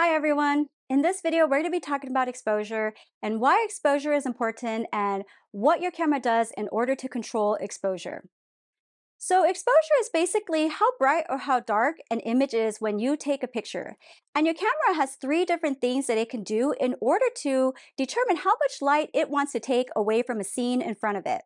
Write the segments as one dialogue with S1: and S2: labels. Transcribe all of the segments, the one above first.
S1: Hi everyone! In this video, we're going to be talking about exposure and why exposure is important and what your camera does in order to control exposure. So exposure is basically how bright or how dark an image is when you take a picture. And your camera has three different things that it can do in order to determine how much light it wants to take away from a scene in front of it.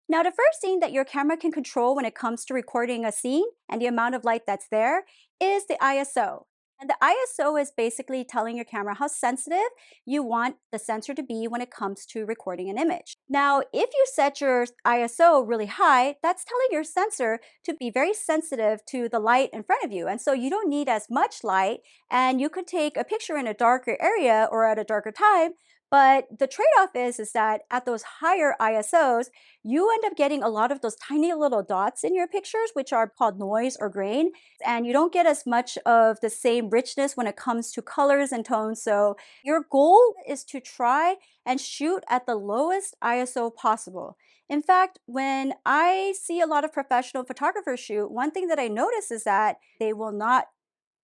S1: Now, the first thing that your camera can control when it comes to recording a scene and the amount of light that's there is the ISO. And the ISO is basically telling your camera how sensitive you want the sensor to be when it comes to recording an image. Now, if you set your ISO really high, that's telling your sensor to be very sensitive to the light in front of you. And so you don't need as much light, and you could take a picture in a darker area or at a darker time. But the trade-off is that at those higher ISOs, you end up getting a lot of those tiny little dots in your pictures, which are called noise or grain, and you don't get as much of the same richness when it comes to colors and tones. So your goal is to try and shoot at the lowest ISO possible. In fact, when I see a lot of professional photographers shoot, one thing that I notice is that they will not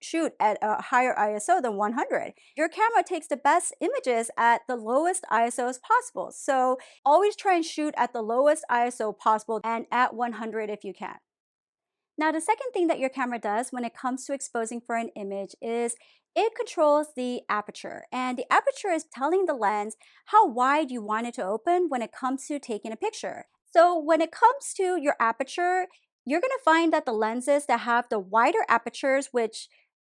S1: shoot at a higher ISO than 100. Your camera takes the best images at the lowest ISOs possible. So always try and shoot at the lowest ISO possible and at 100 if you can. Now, the second thing that your camera does when it comes to exposing for an image is it controls the aperture. And the aperture is telling the lens how wide you want it to open when it comes to taking a picture. So when it comes to your aperture, you're going to find that the lenses that have the wider apertures, which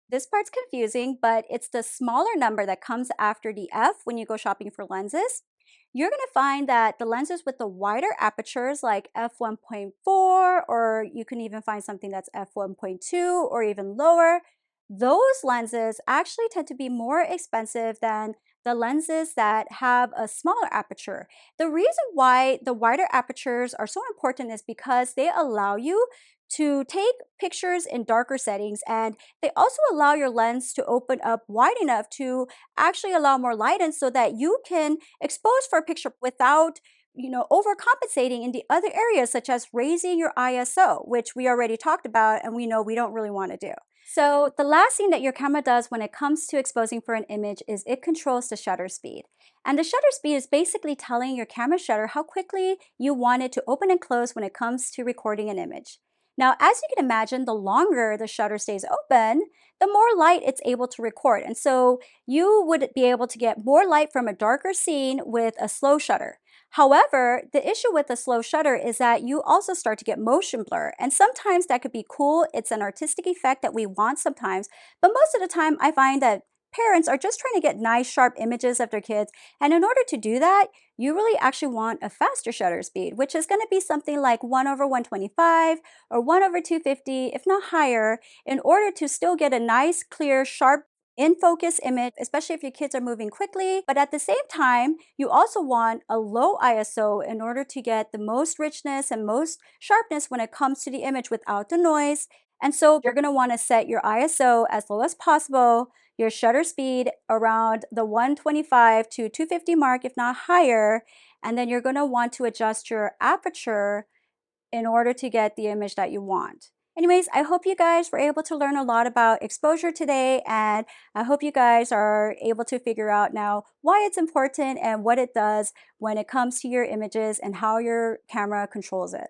S1: this part's confusing, but it's the smaller number that comes after the F when you go shopping for lenses. You're going to find that the lenses with the wider apertures like f1.4, or you can even find something that's f1.2 or even lower, those lenses actually tend to be more expensive than the lenses that have a smaller aperture. The reason why the wider apertures are so important is because they allow you to take pictures in darker settings, and they also allow your lens to open up wide enough to actually allow more light in so that you can expose for a picture without overcompensating in the other areas, such as raising your ISO, which we already talked about and we know we don't really want to do. So the last thing that your camera does when it comes to exposing for an image is it controls the shutter speed. And the shutter speed is basically telling your camera shutter how quickly you want it to open and close when it comes to recording an image. Now, as you can imagine, the longer the shutter stays open, the more light it's able to record. And so you would be able to get more light from a darker scene with a slow shutter. However, the issue with a slow shutter is that you also start to get motion blur. And sometimes that could be cool. It's an artistic effect that we want sometimes. But most of the time, I find that parents are just trying to get nice, sharp images of their kids. And in order to do that, you really actually want a faster shutter speed, which is going to be something like 1 over 125 or 1 over 250, if not higher, in order to still get a nice, clear, sharp, in focus image, especially if your kids are moving quickly. But at the same time, you also want a low ISO in order to get the most richness and most sharpness when it comes to the image without the noise. And so you're going to want to set your ISO as low as possible, your shutter speed around the 125 to 250 mark, if not higher. And then you're going to want to adjust your aperture in order to get the image that you want. Anyways, I hope you guys were able to learn a lot about exposure today, and I hope you guys are able to figure out now why it's important and what it does when it comes to your images and how your camera controls it.